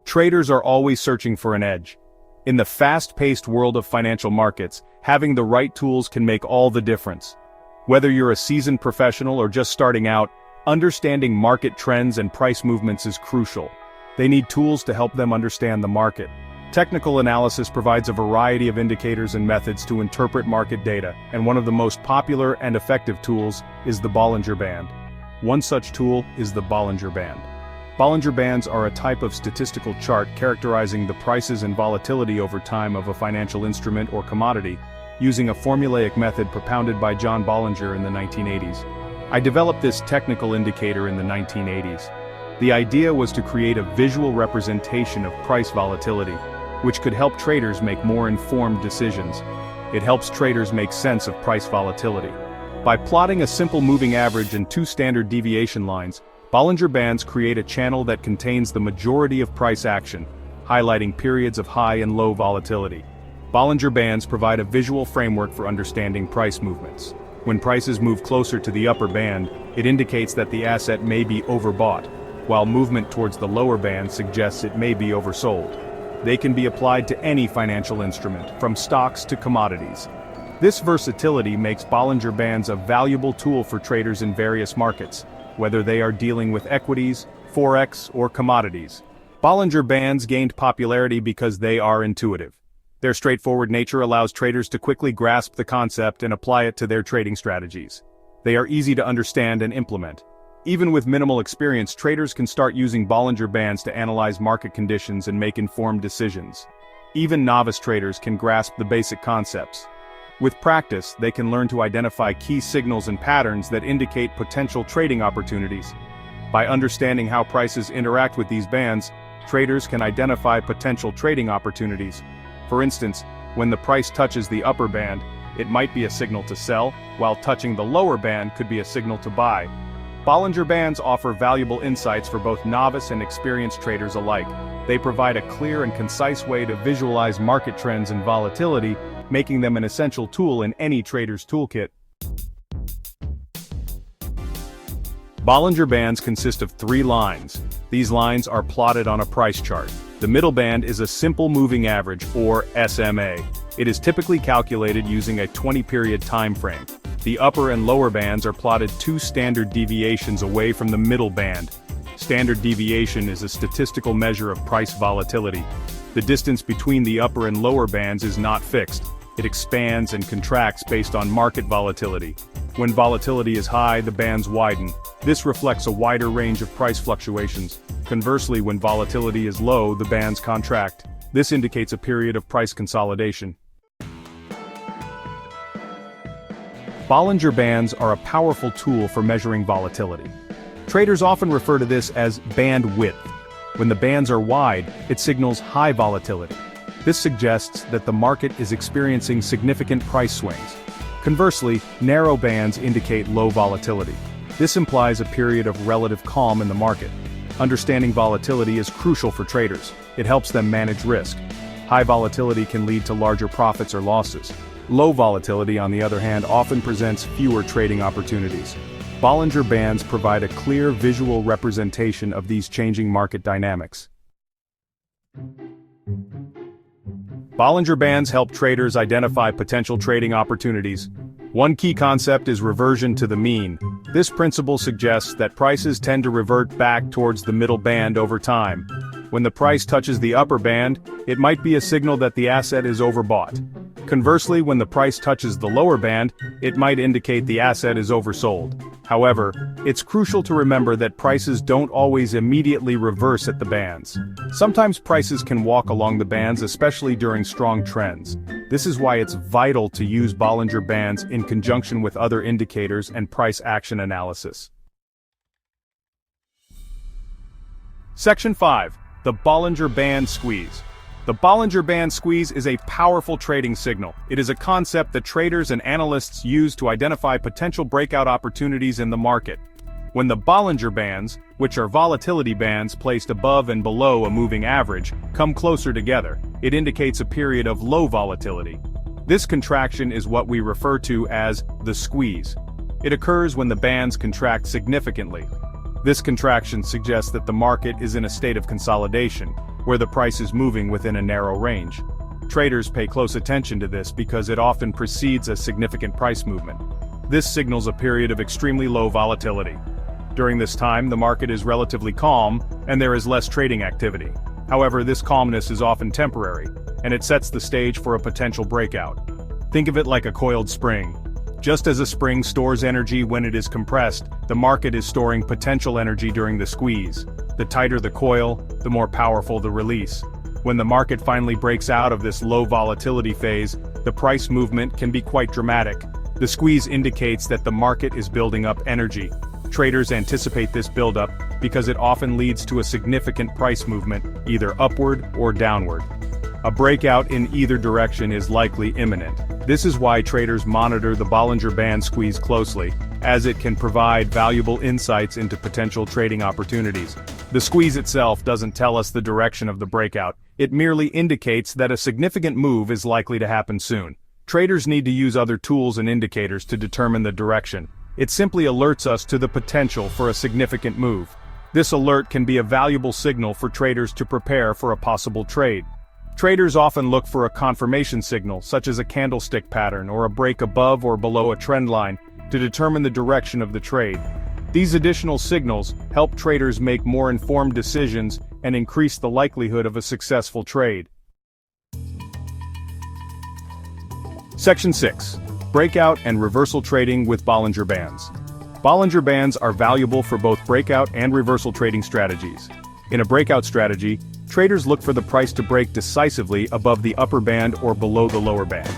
Traders are always searching for an edge. In the fast-paced world of financial markets, having the right tools can make all the difference. Whether you're a seasoned professional or just starting out, understanding market trends and price movements is crucial. They need tools to help them understand the market. Technical analysis provides a variety of indicators and methods to interpret market data, and one of the most popular and effective tools is the Bollinger Band. One such tool is the Bollinger Band. Bollinger Bands are a type of statistical chart characterizing the prices and volatility over time of a financial instrument or commodity, using a formulaic method propounded by John Bollinger in the 1980s. I developed this technical indicator in the 1980s. The idea was to create a visual representation of price volatility, which could help traders make more informed decisions. It helps traders make sense of price volatility. By plotting a simple moving average and two standard deviation lines, Bollinger Bands create a channel that contains the majority of price action, highlighting periods of high and low volatility. Bollinger Bands provide a visual framework for understanding price movements. When prices move closer to the upper band, it indicates that the asset may be overbought, while movement towards the lower band suggests it may be oversold. They can be applied to any financial instrument, from stocks to commodities. This versatility makes Bollinger Bands a valuable tool for traders in various markets, whether they are dealing with equities, forex, or commodities. Bollinger Bands gained popularity because they are intuitive. Their straightforward nature allows traders to quickly grasp the concept and apply it to their trading strategies. They are easy to understand and implement. Even with minimal experience, traders can start using Bollinger Bands to analyze market conditions and make informed decisions. Even novice traders can grasp the basic concepts. With practice, they can learn to identify key signals and patterns that indicate potential trading opportunities. By understanding how prices interact with these bands, traders can identify potential trading opportunities. For instance, when the price touches the upper band, it might be a signal to sell, while touching the lower band could be a signal to buy. Bollinger Bands offer valuable insights for both novice and experienced traders alike. They provide a clear and concise way to visualize market trends and volatility, making them an essential tool in any trader's toolkit. Bollinger Bands consist of 3 lines. These lines are plotted on a price chart. The middle band is a simple moving average, or SMA. It is typically calculated using a 20-period time frame. The upper and lower bands are plotted 2 standard deviations away from the middle band. Standard deviation is a statistical measure of price volatility. The distance between the upper and lower bands is not fixed. It expands and contracts based on market volatility. When volatility is high, the bands widen. This reflects a wider range of price fluctuations. Conversely, when volatility is low, the bands contract. This indicates a period of price consolidation. Bollinger Bands are a powerful tool for measuring volatility. Traders often refer to this as band width. When the bands are wide, it signals high volatility. This suggests that the market is experiencing significant price swings. Conversely, narrow bands indicate low volatility. This implies a period of relative calm in the market. Understanding volatility is crucial for traders. It helps them manage risk. High volatility can lead to larger profits or losses. Low volatility, on the other hand, often presents fewer trading opportunities. Bollinger Bands provide a clear visual representation of these changing market dynamics. Bollinger Bands help traders identify potential trading opportunities. One key concept is reversion to the mean. This principle suggests that prices tend to revert back towards the middle band over time. When the price touches the upper band, it might be a signal that the asset is overbought. Conversely, when the price touches the lower band, it might indicate the asset is oversold. However, it's crucial to remember that prices don't always immediately reverse at the bands. Sometimes prices can walk along the bands, especially during strong trends. This is why it's vital to use Bollinger Bands in conjunction with other indicators and price action analysis. Section 5. The Bollinger Band Squeeze. The Bollinger Band Squeeze is a powerful trading signal. It is a concept that traders and analysts use to identify potential breakout opportunities in the market. When the Bollinger Bands, which are volatility bands placed above and below a moving average, come closer together, it indicates a period of low volatility. This contraction is what we refer to as the squeeze. It occurs when the bands contract significantly. This contraction suggests that the market is in a state of consolidation, where the price is moving within a narrow range. Traders pay close attention to this because it often precedes a significant price movement. This signals a period of extremely low volatility. During this time, the market is relatively calm, and there is less trading activity. However, this calmness is often temporary, and it sets the stage for a potential breakout. Think of it like a coiled spring. Just as a spring stores energy when it is compressed, the market is storing potential energy during the squeeze. The tighter the coil, the more powerful the release. When the market finally breaks out of this low volatility phase, the price movement can be quite dramatic. The squeeze indicates that the market is building up energy. Traders anticipate this buildup because it often leads to a significant price movement, either upward or downward. A breakout in either direction is likely imminent. This is why traders monitor the Bollinger Band squeeze closely, as it can provide valuable insights into potential trading opportunities. The squeeze itself doesn't tell us the direction of the breakout, it merely indicates that a significant move is likely to happen soon. Traders need to use other tools and indicators to determine the direction. It simply alerts us to the potential for a significant move. This alert can be a valuable signal for traders to prepare for a possible trade. Traders often look for a confirmation signal, such as a candlestick pattern or a break above or below a trend line, to determine the direction of the trade. These additional signals help traders make more informed decisions and increase the likelihood of a successful trade. Section 6. Breakout and reversal trading with Bollinger Bands. Bollinger Bands are valuable for both breakout and reversal trading strategies. In a breakout strategy, traders look for the price to break decisively above the upper band or below the lower band.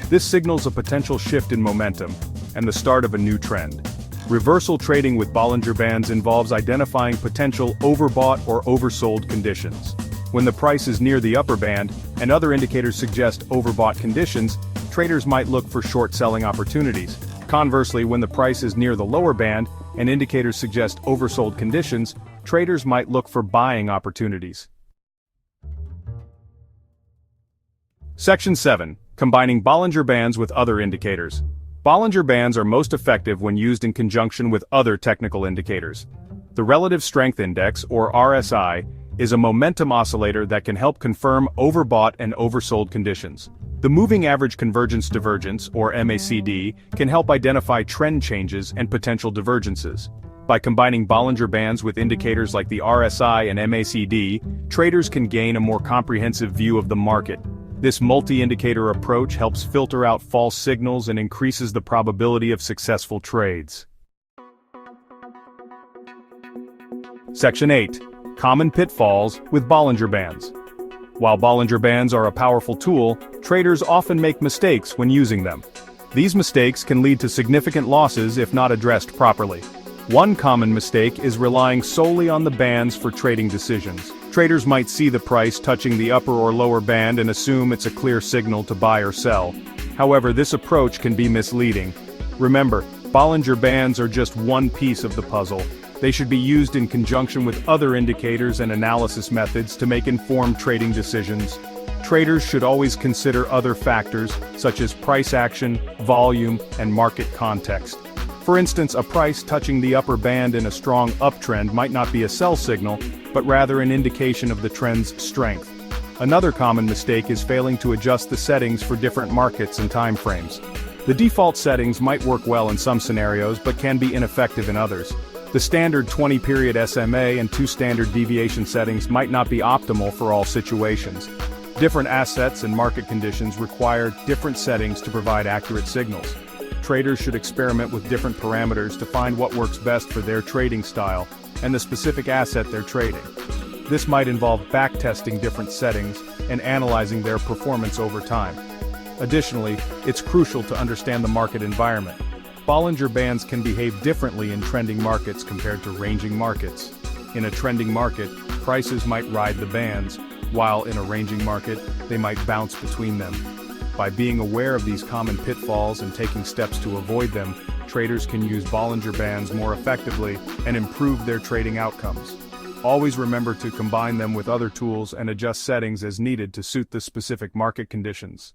This signals a potential shift in momentum and the start of a new trend. Reversal trading with Bollinger Bands involves identifying potential overbought or oversold conditions. When the price is near the upper band, and other indicators suggest overbought conditions, traders might look for short selling opportunities. Conversely, when the price is near the lower band, and indicators suggest oversold conditions, traders might look for buying opportunities. Section 7. Combining Bollinger Bands with other indicators. Bollinger Bands are most effective when used in conjunction with other technical indicators. The Relative Strength Index, or RSI, is a momentum oscillator that can help confirm overbought and oversold conditions. The Moving Average Convergence Divergence, or MACD, can help identify trend changes and potential divergences. By combining Bollinger Bands with indicators like the RSI and MACD, traders can gain a more comprehensive view of the market. This multi-indicator approach helps filter out false signals and increases the probability of successful trades. Section 8. Common pitfalls with Bollinger Bands. While Bollinger Bands are a powerful tool, traders often make mistakes when using them. These mistakes can lead to significant losses if not addressed properly. One common mistake is relying solely on the bands for trading decisions. Traders might see the price touching the upper or lower band and assume it's a clear signal to buy or sell. However, this approach can be misleading. Remember, Bollinger Bands are just one piece of the puzzle. They should be used in conjunction with other indicators and analysis methods to make informed trading decisions. Traders should always consider other factors, such as price action, volume, and market context. For instance, a price touching the upper band in a strong uptrend might not be a sell signal, but rather an indication of the trend's strength. Another common mistake is failing to adjust the settings for different markets and time frames. The default settings might work well in some scenarios but can be ineffective in others. The standard 20-period SMA and 2 standard deviation settings might not be optimal for all situations. Different assets and market conditions require different settings to provide accurate signals. Traders should experiment with different parameters to find what works best for their trading style and the specific asset they're trading. This might involve backtesting different settings and analyzing their performance over time. Additionally, it's crucial to understand the market environment. Bollinger Bands can behave differently in trending markets compared to ranging markets. In a trending market, prices might ride the bands, while in a ranging market, they might bounce between them. By being aware of these common pitfalls and taking steps to avoid them, traders can use Bollinger Bands more effectively and improve their trading outcomes. Always remember to combine them with other tools and adjust settings as needed to suit the specific market conditions.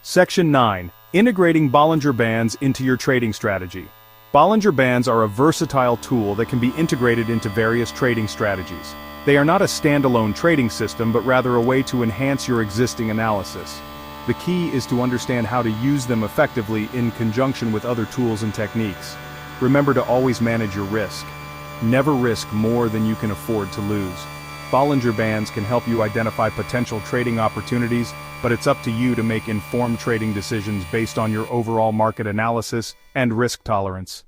Section 9. Integrating Bollinger Bands into your trading strategy. Bollinger Bands are a versatile tool that can be integrated into various trading strategies. They are not a standalone trading system but rather a way to enhance your existing analysis. The key is to understand how to use them effectively in conjunction with other tools and techniques. Remember to always manage your risk. Never risk more than you can afford to lose. Bollinger Bands can help you identify potential trading opportunities, but it's up to you to make informed trading decisions based on your overall market analysis and risk tolerance.